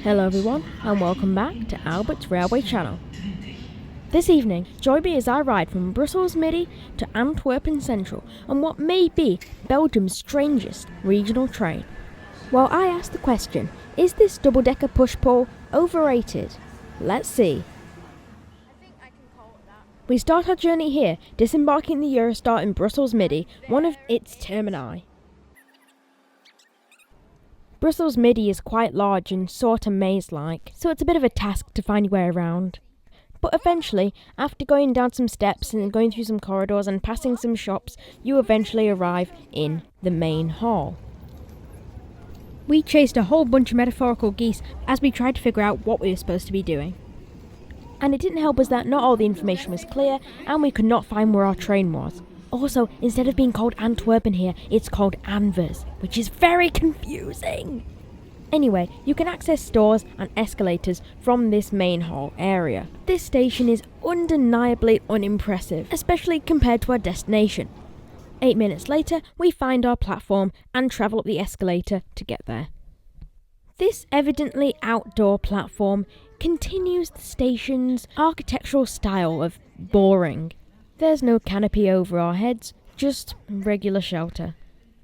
Hello everyone and welcome back to Albert's Railway Channel. This evening, join me as I ride from Brussels Midi to Antwerpen Central on what may be Belgium's strangest regional train. While I ask the question, is this double-decker push-pull overrated? Let's see. We start our journey here, disembarking the Eurostar in Brussels Midi, one of its termini. Brussels Midi is quite large and sort of maze-like, so it's a bit of a task to find your way around. But eventually, after going down some steps and going through some corridors and passing some shops, you eventually arrive in the main hall. We chased a whole bunch of metaphorical geese as we tried to figure out what we were supposed to be doing. And it didn't help us that not all the information was clear and we could not find where our train was. Also, instead of being called Antwerpen here, it's called Anvers, which is very confusing. Anyway, you can access stores and escalators from this main hall area. This station is undeniably unimpressive, especially compared to our destination. 8 minutes later, we find our platform and travel up the escalator to get there. This evidently outdoor platform continues the station's architectural style of boring. There's no canopy over our heads, just regular shelter.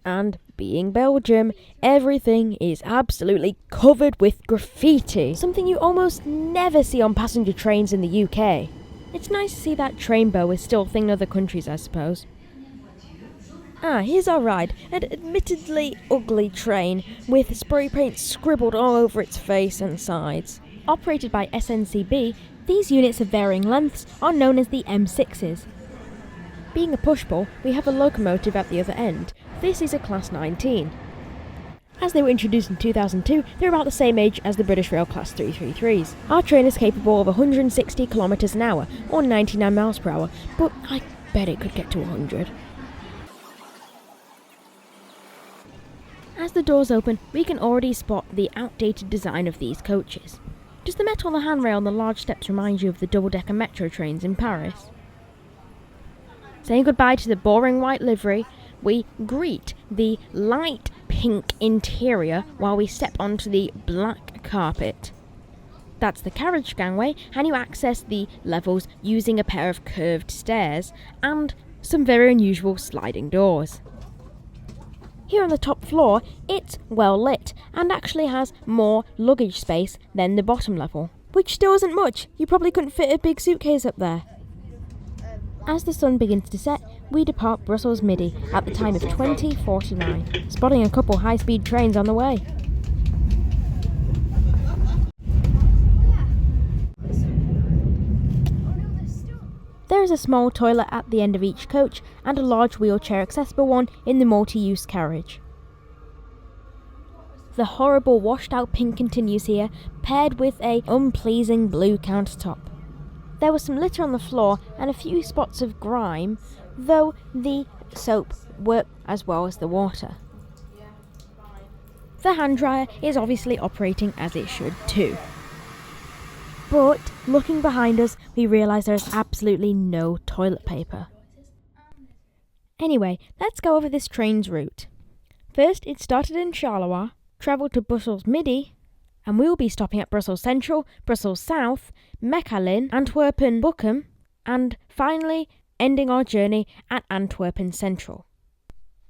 And being Belgium, everything is absolutely covered with graffiti, something you almost never see on passenger trains in the UK. It's nice to see that trainbow is still a thing in other countries, I suppose. Here's our ride, an admittedly ugly train with spray paint scribbled all over its face and sides. Operated by SNCB, these units of varying lengths are known as the M6s. Being a push-pull, we have a locomotive at the other end. This is a Class 19. As they were introduced in 2002, they're about the same age as the British Rail Class 333s. Our train is capable of 160 km an hour, or 99 miles per hour, but I bet it could get to 100. As the doors open, we can already spot the outdated design of these coaches. Does the metal on the handrail and the large steps remind you of the double-decker metro trains in Paris? Saying goodbye to the boring white livery, we greet the light pink interior while we step onto the black carpet. That's the carriage gangway, and you access the levels using a pair of curved stairs and some very unusual sliding doors. Here on the top floor, it's well lit and actually has more luggage space than the bottom level, which still isn't much. You probably couldn't fit a big suitcase up there. As the sun begins to set, we depart Brussels Midi at the time of 20:49, spotting a couple high-speed trains on the way. There is a small toilet at the end of each coach and a large wheelchair-accessible one in the multi-use carriage. The horrible washed-out pink continues here, paired with a unpleasing blue countertop. There was some litter on the floor and a few spots of grime, though the soap worked as well as the water. The hand dryer is obviously operating as it should too. But looking behind us, we realise there is absolutely no toilet paper. Anyway, let's go over this train's route. First, it started in Charleroi, travelled to Brussels Midi, and we will be stopping at Brussels Central, Brussels South, Mechelen, Antwerpen Bochum, and finally ending our journey at Antwerpen Central.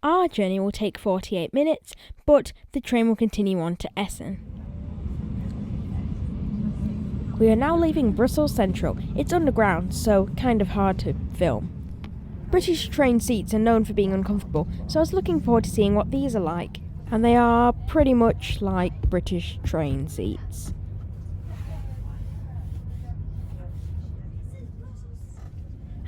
Our journey will take 48 minutes, but the train will continue on to Essen. We are now leaving Brussels Central. It's underground, so kind of hard to film. British train seats are known for being uncomfortable, so I was looking forward to seeing what these are like. And they are pretty much like British train seats.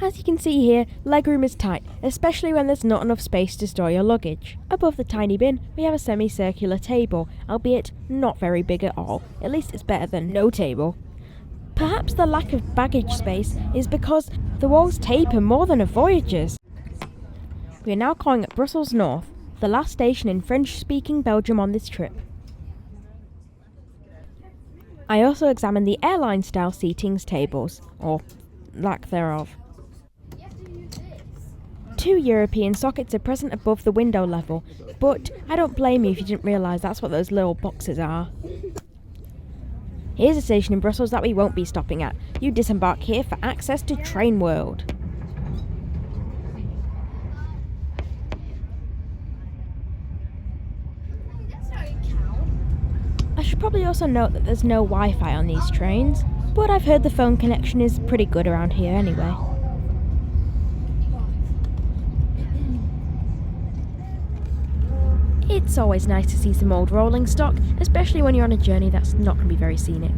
As you can see here, legroom is tight, especially when there's not enough space to store your luggage. Above the tiny bin, we have a semicircular table, albeit not very big at all. At least it's better than no table. Perhaps the lack of baggage space is because the walls taper more than a Voyager's. We are now calling at Brussels North, the last station in French-speaking Belgium on this trip. I also examined the airline-style seatings tables, or lack thereof. 2 European sockets are present above the window level, but I don't blame you if you didn't realise that's what those little boxes are. Here's a station in Brussels that we won't be stopping at. You disembark here for access to Train World. I should probably also note that there's no Wi-Fi on these trains, but I've heard the phone connection is pretty good around here anyway. It's always nice to see some old rolling stock, especially when you're on a journey that's not going to be very scenic.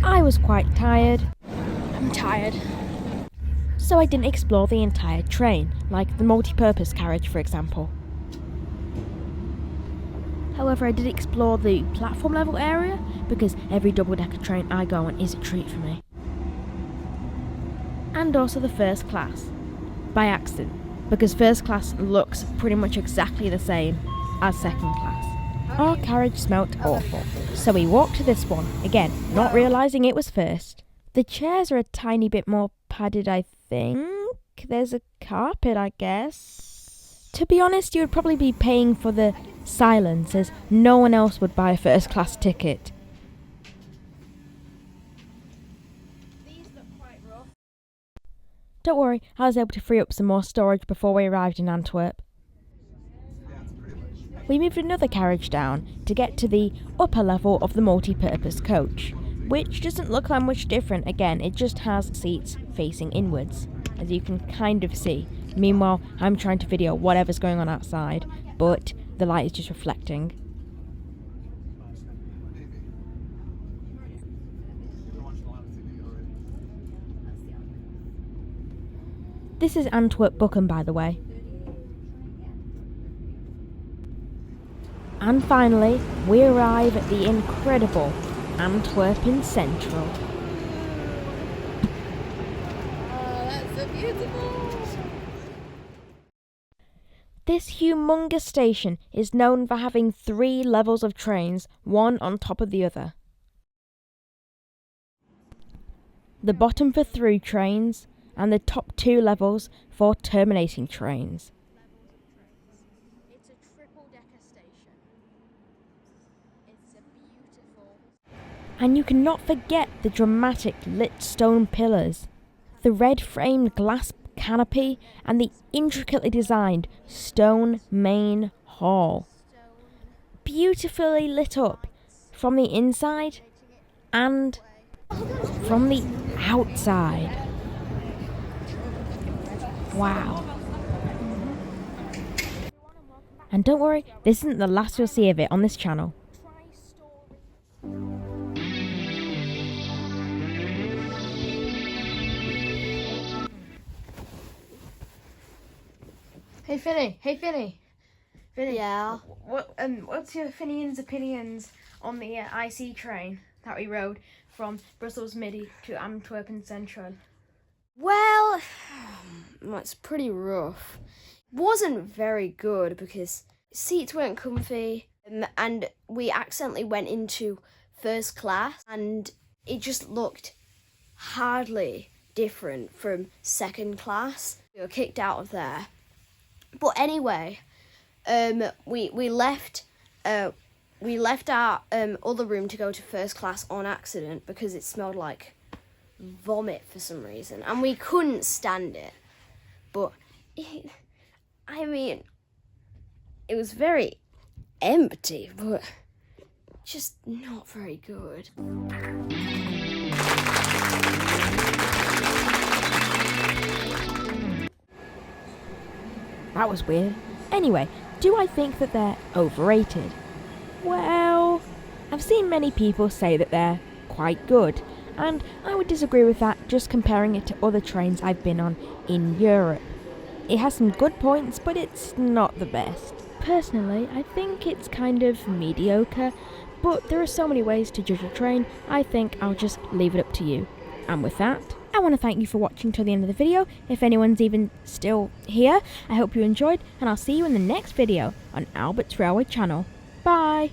I was quite tired. I'm tired. So I didn't explore the entire train, like the multi-purpose carriage for example. However, I did explore the platform level area because every double-decker train I go on is a treat for me. And also the first class, by accident, because first class looks pretty much exactly the same as second class. Our carriage smelt awful, so we walked to this one, again, not realising it was first. The chairs are a tiny bit more padded, I think. There's a carpet, I guess. To be honest, you would probably be paying for the silence, as no one else would buy a first class ticket. These look quite rough. Don't worry, I was able to free up some more storage before we arrived in Antwerp. We moved another carriage down to get to the upper level of the multi-purpose coach, which doesn't look that much different. Again, it just has seats facing inwards, as you can kind of see. Meanwhile, I'm trying to video whatever's going on outside, but the light is just reflecting. This is Antwerp Bochum, by the way. And finally, we arrive at the incredible Antwerpen Central. Oh, that's so beautiful! This humongous station is known for having 3 levels of trains, one on top of the other. The bottom for through trains, and the top 2 levels for terminating trains. It's a triple-decker station. It's a beautiful... And you cannot forget the dramatic lit stone pillars, the red-framed glass canopy, and the intricately designed stone main hall. Beautifully lit up from the inside and from the outside. Wow. And don't worry, this isn't the last you'll see of it on this channel. Hey Finny. Yeah. What's your Finian's opinions on the IC train that we rode from Brussels Midi to Antwerpen Central? Well, it's pretty rough. Wasn't very good because seats weren't comfy, and we accidentally went into first class, and it just looked hardly different from second class. We were kicked out of there. But anyway, we left our other room to go to first class on accident because it smelled like vomit for some reason, and we couldn't stand it. But it was very empty, but just not very good. That was weird. Anyway, do I think that they're overrated? Well, I've seen many people say that they're quite good, and I would disagree with that just comparing it to other trains I've been on in Europe. It has some good points, but it's not the best. Personally, I think it's kind of mediocre, but there are so many ways to judge a train, I think I'll just leave it up to you. And with that, I want to thank you for watching till the end of the video. If anyone's even still here, I hope you enjoyed, and I'll see you in the next video on Albert's Railway Channel. Bye!